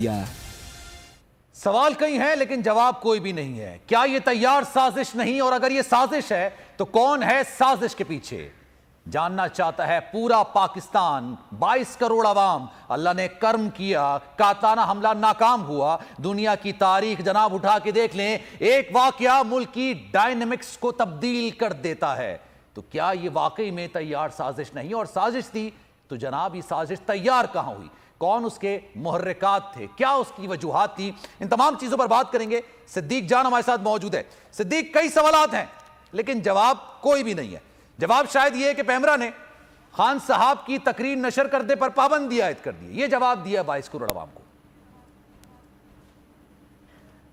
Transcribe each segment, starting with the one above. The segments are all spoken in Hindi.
या सवाल कई हैं लेकिन जवाब कोई भी नहीं है। क्या यह तैयार साजिश नहीं, और अगर यह साजिश है तो कौन है साजिश के पीछे? जानना चाहता है पूरा पाकिस्तान, 22 करोड़ आवाम। अल्लाह ने कर्म किया, काताना हमला नाकाम हुआ। दुनिया की तारीख जनाब उठा के देख लें, एक वाकया मुल्क की डायनेमिक्स को तब्दील कर देता है। तो क्या यह वाकई में तैयार साजिश नहीं, और साजिश थी तो जनाब ये साजिश तैयार कहां हुई? कौन उसके मुहर्रिकात थे? क्या उसकी वजूहात थी? इन तमाम चीजों पर बात करेंगे। सिद्दीक जान हमारे साथ मौजूद है। सिद्दीक, कई सवालात हैं लेकिन जवाब कोई भी नहीं है। जवाब शायद यह है कि पैमरा ने खान साहब की तकरीर नशर करने पर पाबंदी आयद कर दी। यह जवाब दिया 22 करोड़ अवाम को।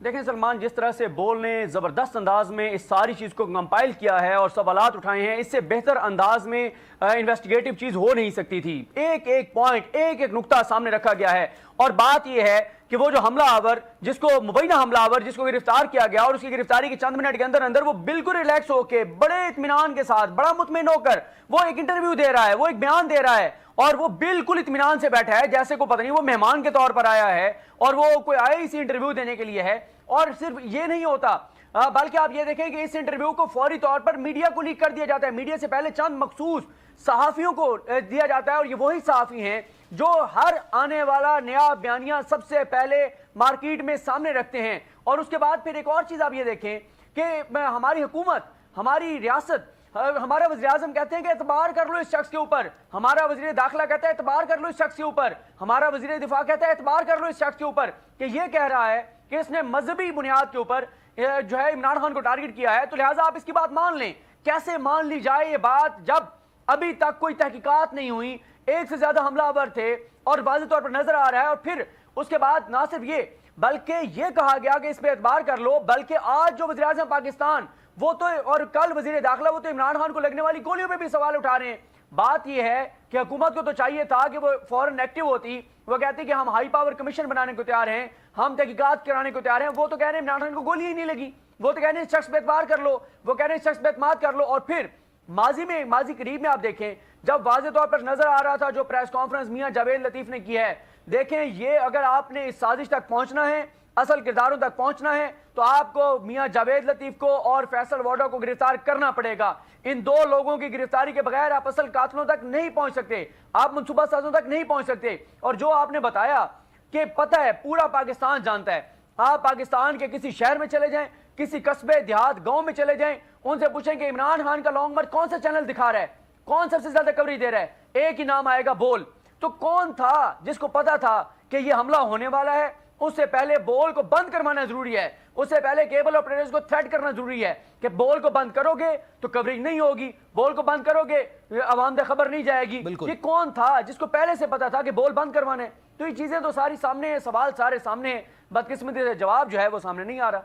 देखें सलमान, जिस तरह से बोल ने ज़बरदस्त अंदाज में इस सारी चीज़ को कंपाइल किया है और सवालात उठाए हैं, इससे बेहतर अंदाज में इन्वेस्टिगेटिव चीज़ हो नहीं सकती थी। एक एक पॉइंट, एक एक नुक्ता सामने रखा गया है। और बात यह है कि वो जो हमलावर, जिसको मुबैना हमलावर जिसको गिरफ्तार किया गया, और उसकी गिरफ्तारी के चंद मिनट के अंदर अंदर वो बिल्कुल रिलैक्स होकर, बड़े इत्मीनान के साथ, बड़ा मुतमिन होकर वो एक इंटरव्यू दे रहा है, वो एक बयान दे रहा है, और वो बिल्कुल इत्मीनान से बैठा है जैसे को पता नहीं वो मेहमान के तौर पर आया है और वो कोई आया इसी इंटरव्यू देने के लिए है। और सिर्फ ये नहीं होता, बल्कि आप ये देखें कि इस इंटरव्यू को फौरी तौर पर मीडिया को लीक कर दिया जाता है। मीडिया से पहले चंद मखसूस सहाफियों को दिया जाता है, और ये वही सहाफी हैं जो हर आने वाला नया बयानिया सबसे पहले मार्केट में सामने रखते हैं। और उसके बाद फिर एक और चीज आप ये देखें कि हमारी हुकूमत, हमारी रियासत, हमारा वज़ीर आज़म कहते हैं कि एतबार कर लो इस शख्स के ऊपर, हमारा वज़ीर दाखिला कहता है एतबार कर लो इस शख्स के ऊपर, हमारा वज़ीर दिफा कहता है एतबार कर लो इस शख्स के ऊपर, कि ये कह रहा है कि इसने मजहबी बुनियाद के ऊपर जो है इमरान खान को टारगेट किया है। तो लिहाजा आप इसकी बात मान लें। कैसे मान ली जाए ये बात जब अभी तक कोई तहकीकात नहीं हुई, एक से ज्यादा हमलावर थे और वाज़ेह तौर पर नजर आ रहा है। और फिर उसके बाद ना सिर्फ ये, बल्कि ये कहा गया कि इस पर एतबार कर लो, बल्कि आज जो वज़ीर आज़म पाकिस्तान वो तो, और कल वज़ीर दाखिला वो तो इमरान खान को लगने वाली गोलियों पे भी सवाल उठा रहे हैं। बात यह है कि हुकूमत को तो चाहिए था कि वो फौरन एक्टिव होती, वो कहती कि हम हाई पावर कमीशन बनाने को तैयार हैं, हम तहकीकात कराने को तैयार हैं। वो तो कह रहे हैं इमरान खान को गोली ही नहीं लगी, वो तो कह रहे हैं शख्स पे एतबार कर लो, वो कह रहे हैं शख्स पे एतमाद कर लो। और फिर माजी करीब में आप देखें, जब वाज़ेह तौर पर नजर आ रहा था जो प्रेस कॉन्फ्रेंस मियां जावेद लतीफ ने की है, देखें ये अगर आपने इस साजिश तक पहुंचना है, असल किरदारों तक पहुंचना है, तो आपको मियां जावेद लतीफ को और फैसल वाडा को गिरफ्तार करना पड़ेगा। इन दो लोगों की गिरफ्तारी के बगैर आप असल कातिलों तक नहीं पहुंच सकते, आप मनसूबा साजों तक नहीं पहुंच सकते। और जो आपने बताया कि पता है, पूरा पाकिस्तान जानता है, आप पाकिस्तान के किसी शहर में चले जाएं, किसी कस्बे देहात गांव में चले जाएं, उनसे पूछें कि इमरान खान का लॉन्ग मार्च कौन सा चैनल दिखा रहा है, कौन सबसे ज्यादा कवरेज दे रहा है, एक ही नाम आएगा, बोल। तो कौन था जिसको पता था कि यह हमला होने वाला है? उससे पहले बोल को बंद करवाना जरूरी है, उससे पहले केबल ऑपरेटर्स को थ्रेट करना जरूरी है कि बोल को बंद करोगे तो कवरेज नहीं होगी, बोल को बंद करोगे अवाम तक खबर नहीं जाएगी। ये कौन था जिसको पहले से पता था कि बोल बंद करवाना है? तो ये चीजें तो सारी सामने है, सवाल सारे सामने है, बदकिस्मती से जवाब जो है वो सामने नहीं आ रहा।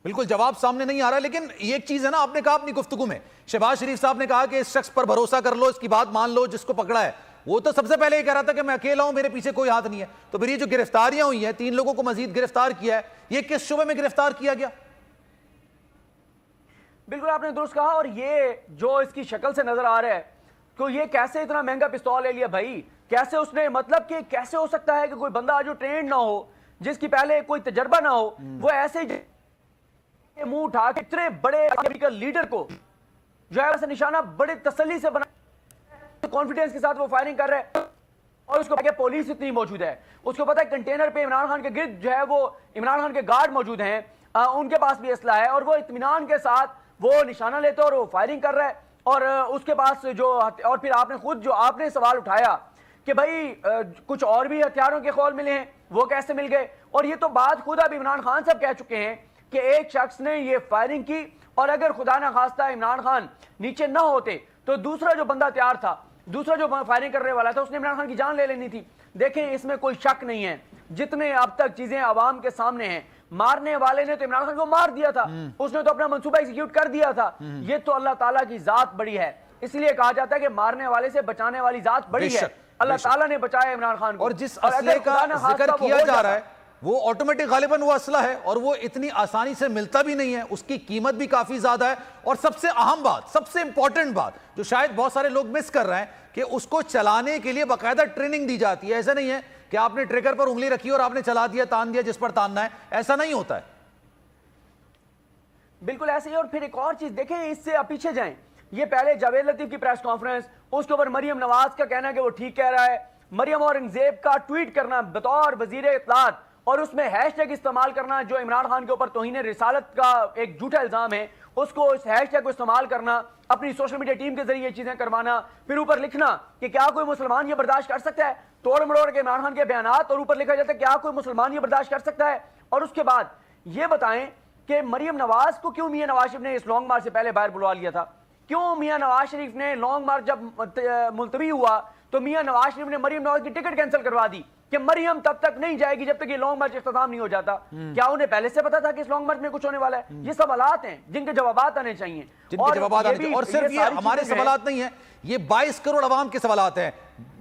बिल्कुल जवाब सामने नहीं आ रहा। लेकिन एक चीज है ना, आपने कहा अपनी गुफ्तगू में, शहबाज शरीफ साहब ने कहा कि इस शख्स पर भरोसा कर लो, इसकी बात मान लो जिसको पकड़ा है। वो तो सबसे पहले ये कह रहा था कि मैं अकेला हूं, मेरे पीछे कोई हाथ नहीं है। तो फिर ये जो गिरफ्तारियां हुई हैं, 3 लोगों को मजीद गिरफ्तार किया है, ये किस शुबे में गिरफ्तार किया गया? बिल्कुल आपने दुरुस्त कहा। और ये जो इसकी शक्ल से नजर आ रहा है, तो ये कैसे इतना महंगा पिस्तौल ले लिया भाई? कैसे उसने, मतलब कि कैसे हो सकता है कि कोई बंदा जो ट्रेंड ना हो, जिसकी पहले कोई तजर्बा ना हो, वो ऐसे मुंह उठा के इतने बड़े लीडर को जो है निशाना बड़े तसल्ली से बना, कॉन्फिडेंस के साथ वो फायरिंग कर रहा है। और उसको पता है पुलिस इतनी मौजूद है, उसको पता है कंटेनर पे इमरान खान के गिर्द जो है वो इमरान खान के गार्ड मौजूद हैं, उनके पास भी असला है, और वो इत्मीनान के साथ वो निशाना लेते और वो फायरिंग कर रहा है। और उसके पास जो, और फिर आपने खुद जो आपने सवाल उठाया कि भाई कुछ और भी हथियारों के खौल मिले हैं, वो कैसे मिल गए? और ये तो बात खुद अब इमरान खान साहब कह चुके हैं कि एक शख्स ने ये फायरिंग की, और अगर खुदा ना खास्ता इमरान खान नीचे ना होते तो दूसरा जो बंदा तैयार था, दूसरा जो फायरिंग करने वाला था, उसने इमरान खान की जान ले लेनी थी। देखें इसमें कोई शक नहीं है, जितने अब तक चीजें आवाम के सामने हैं, मारने वाले ने तो इमरान खान को मार दिया था, उसने तो अपना मंसूबा एग्जीक्यूट कर दिया था। ये तो अल्लाह ताला की जात बड़ी है, इसलिए कहा जाता है कि मारने वाले से बचाने वाली जात बड़ी है। अल्लाह ताला ने बचाया इमरान खान को। और जिस असले का जिक्र किया जा रहा है वो ऑटोमेटिक गालिबन वो असला है, और वो इतनी आसानी से मिलता भी नहीं है, उसकी कीमत भी काफी ज्यादा है। और सबसे अहम बात, सबसे इंपॉर्टेंट बात जो शायद बहुत सारे लोग मिस कर रहे हैं, कि उसको चलाने के लिए बाकायदा ट्रेनिंग दी जाती है। ऐसा नहीं है कि आपने ट्रिगर पर उंगली रखी और आपने चला दिया, तान दिया जिस पर तानना है। ऐसा नहीं होता है। बिल्कुल ऐसे ही। और फिर एक और चीज देखें, इससे आप पीछे जाएं, ये पहले जावेद लतीफ की प्रेस कॉन्फ्रेंस, उसके ऊपर मरियम नवाज का कहना है कि वो ठीक कह रहा है, मरियम औरंगजेब का ट्वीट करना बतौर वजीर इत्तलात और उसमें हैशटैग इस्तेमाल करना जो इमरान खान के ऊपर तौहीन रिसालत का एक झूठा इल्जाम है, उसको उस हैशटैग को इस्तेमाल करना, अपनी सोशल मीडिया टीम के जरिए चीजें करवाना, फिर ऊपर लिखना कि क्या कोई मुसलमान ये बर्दाश्त कर सकता है, तोड़ मड़ोड़ के इमरान खान के बयानात, और ऊपर लिखा जाता है क्या कोई मुसलमान ये बर्दाश्त कर सकता है। और उसके बाद ये बताएं कि मरियम नवाज को क्यों मियां नवाज शरीफ ने इस लॉन्ग मार्च से पहले बाहर बुलवा लिया था, क्यों मियां नवाज शरीफ ने लॉन्ग मार्च जब मुलतवी हुआ तो मियां नवाज शरीफ ने मरियम नवाज की टिकट कैंसिल करवा दी कि मरियम तब तक नहीं जाएगी जब तक ये लॉन्ग मार्च इख्तिताम नहीं हो जाता। क्या उन्हें पहले से पता था कि इस लॉन्ग मार्च में कुछ होने वाला है? ये सवालात हैं जिनके जवाब आने चाहिए, और सिर्फ ये हमारे सवालात नहीं है, ये 22 करोड़ अवाम के सवालात हैं।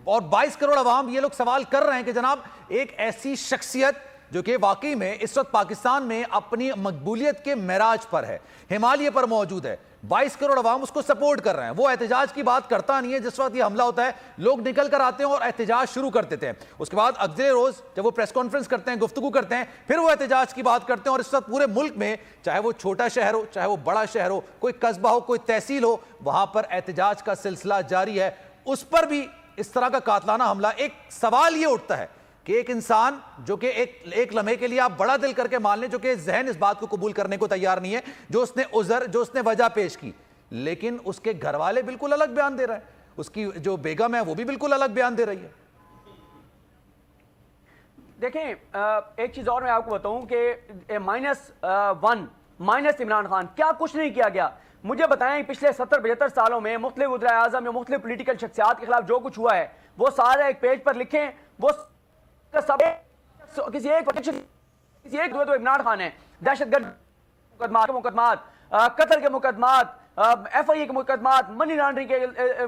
और 22 करोड़ अवाम ये लोग सवाल कर रहे हैं कि जनाब एक ऐसी शख्सियत जो कि वाकई में इस वक्त पाकिस्तान में अपनी मकबूलियत के मेराज पर है, हिमालय पर मौजूद है, 22 करोड़ अवाम उसको सपोर्ट कर रहे हैं। वो एहतजाज की बात करता नहीं है। जिस वक्त ये हमला होता है लोग निकल कर आते हैं और एहतजाज शुरू कर देते हैं। उसके बाद अगले रोज जब वो प्रेस कॉन्फ्रेंस करते हैं, गुफ्तगू करते हैं, फिर वो एहतजाज की बात करते हैं। और इस वक्त पूरे मुल्क में चाहे वो छोटा शहर हो, चाहे वो बड़ा शहर हो, कोई कस्बा हो, कोई तहसील हो, वहां पर एहतजाज का सिलसिला जारी है। उस पर भी इस तरह का कातलाना हमला। एक सवाल ये उठता है कि एक इंसान जो कि एक लम्हे के लिए आप बड़ा दिल करके मान लें, जो कि जहन इस बात को कबूल करने को तैयार नहीं है, जो उसने उज़र, जो उसने वजह पेश की, लेकिन उसके घर वाले बिल्कुल अलग बयान दे रहे हैं, उसकी जो बेगम है वो भी बिल्कुल अलग बयान दे रही है। देखें, एक चीज और मैं आपको बताऊं कि -1 माइनस इमरान खान, क्या कुछ नहीं किया गया। मुझे बताएं पिछले 70-75 सालों में मुख्तलिफ वज़ीर आज़म या मुख्तलिफ पोलिटिकल शख्सियात के खिलाफ जो कुछ हुआ है वो सारा एक पेज पर लिखें, वो सब किसी एक तो इमरान खान है। दहशतगर्द मुकदमात, कत्ल के मुकदमात, FIA के मुकदमात, मनी लॉन्ड्रिंग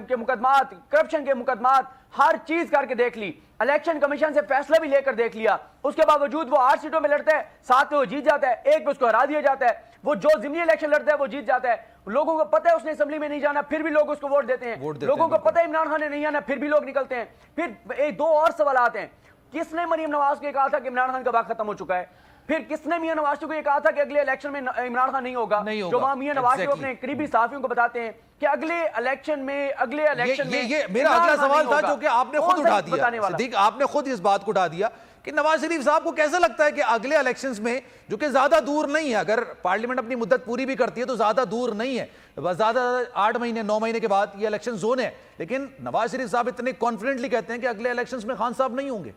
के मुकदमात, करप्शन के मुकदमात, हर चीज करके देख ली। इलेक्शन कमीशन से फैसला भी लेकर देख लिया। उसके बावजूद वो 8 सीटों में लड़ता है, 7 में वो जीत जाता है, 1 पे उसको हरा दिया जाता है। वो जो ज़िमनी इलेक्शन लड़ता है वो जीत जाता है। लोगों को पता है उसने असेंबली में नहीं जाना, फिर भी लोग उसको वोट देते हैं। लोगों को पता है इमरान खान ने नहीं आना, फिर भी लोग निकलते हैं। फिर 2 और सवाल आते हैं। किसने मरियम नवाज को कहा था कि इमरान खान का वक्त खत्म हो चुका है? फिर किसने मियां नवाज शरीफ को ये कहा था कि अगले इलेक्शन में इमरान खान नहीं होगा? जो वहां मियां नवाज शरीफ अपने करीबी साथियों को बताते हैं कि अगले इलेक्शन में ये मेरा अगला सवाल था जो कि आपने खुद उठा दिया सिद्दीक, आपने खुद इस बात को उठा दिया कि नवाज शरीफ साहब को कैसा लगता है कि अगले इलेक्शंस में, जो कि ज्यादा दूर नहीं है, अगर पार्लियामेंट अपनी मुद्दत पूरी भी करती है तो ज्यादा दूर नहीं है, बस ज्यादा 8 महीने 9 महीने के बाद ये इलेक्शन जोन है, लेकिन नवाज शरीफ साहब इतने कॉन्फिडेंटली कहते हैं कि अगले इलेक्शंस में खान साहब नहीं होंगे।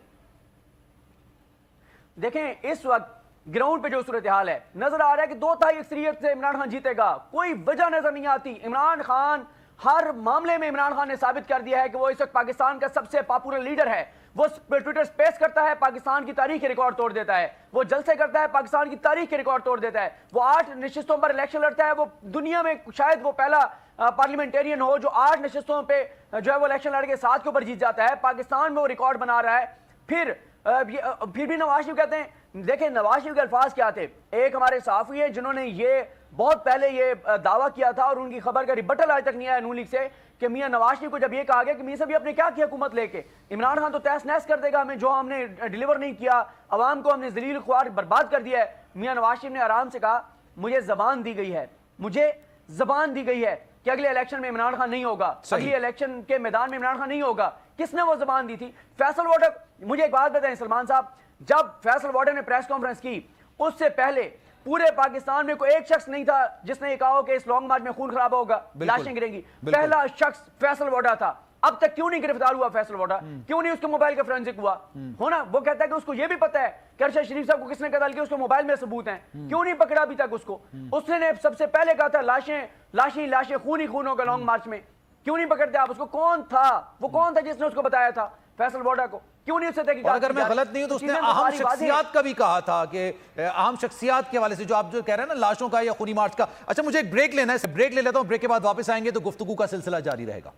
देखें, इस वक्त ग्राउंड पे जो सूरत हाल है, नजर आ रहा है कि 2/3 अक्सरियत से इमरान खान जीतेगा। कोई वजह नजर नहीं आती। इमरान खान, हर मामले में इमरान खान ने साबित कर दिया है कि वो इस वक्त पाकिस्तान का सबसे पॉपुलर लीडर है। वो ट्विटर स्पेस करता है, पाकिस्तान की तारीख के रिकॉर्ड तोड़ देता है। वो जलसे करता है, पाकिस्तान की तारीख के रिकॉर्ड तोड़ देता है। वो 8 नशिस्तों पर इलेक्शन लड़ता है। वो दुनिया में शायद वो पहला पार्लियामेंटेरियन हो जो 8 नशिस्तों पे जो है वो इलेक्शन लड़के 7 के ऊपर जीत जाता है। पाकिस्तान में वो रिकॉर्ड बना रहा है। फिर भी नवाज शरीफ कहते हैं, देखें नवाज शरीफ के अल्फाज क्या थे। एक हमारे साफी है जिन्होंने ये बहुत पहले ये दावा किया था और उनकी खबर का रिबटल आज तक नहीं आया नून लीग से, कि मियां नवाज शरीफ को जब ये कहा गया कि मियां साहब आपने क्या किया हुकूमत लेके, इमरान खान तो तहस नहस कर देगा हमें, जो हमने डिलीवर नहीं किया, अवाम को हमने जलील ख्वार बर्बाद कर दिया है। मियां नवाज शरीफ ने आराम से कहा, मुझे जबान दी गई है, मुझे जबान दी गई है कि अगले इलेक्शन में इमरान खान नहीं होगा, अगले इलेक्शन के मैदान में इमरान खान नहीं होगा। किसने वो जबान दी थी? फैसल वोटर। मुझे एक बात बताएं सलमान साहब, जब फैसल वोटर ने प्रेस कॉन्फ्रेंस की उससे पहले पूरे पाकिस्तान में कोई एक शख्स नहीं था जिसने ये कहा कि इस लॉन्ग मार्च में खून खराब होगा, लाशें गिरेंगी। पहला शख्स फैसल वोटर था। अब तक क्यों नहीं गिरफ्तार हुआ फैसल वोटर? क्यों नहीं उसके मोबाइल का फोरेंसिक हुआ? होना वो कहता है कि उसको ये भी पता है कि अरशद शरीफ साहब को किसने कत्ल किया, उसके मोबाइल में सबूत हैं। क्यों नहीं पकड़ा अभी तक उसको? उसने सबसे पहले कहा था लाशें खून ही खून होगा लॉन्ग मार्च में। क्यों नहीं पकड़ते आप उसको? कौन था वो? कौन था जिसने उसको बताया था फैसल वोडा को? क्यों नहीं उससे तहकीकात? अगर मैं गलत नहीं हूं तो उसने अहम शख्सियात का भी कहा था कि अहम शख्सियात के हवाले से जो आप जो कह रहे हैं ना, लाशों का या खूनी मार्च का। अच्छा, मुझे एक ब्रेक लेना है, ब्रेक ले लेता हूं, ब्रेक के बाद वापस आएंगे तो गुफ्तगू का सिलसिला जारी रहेगा।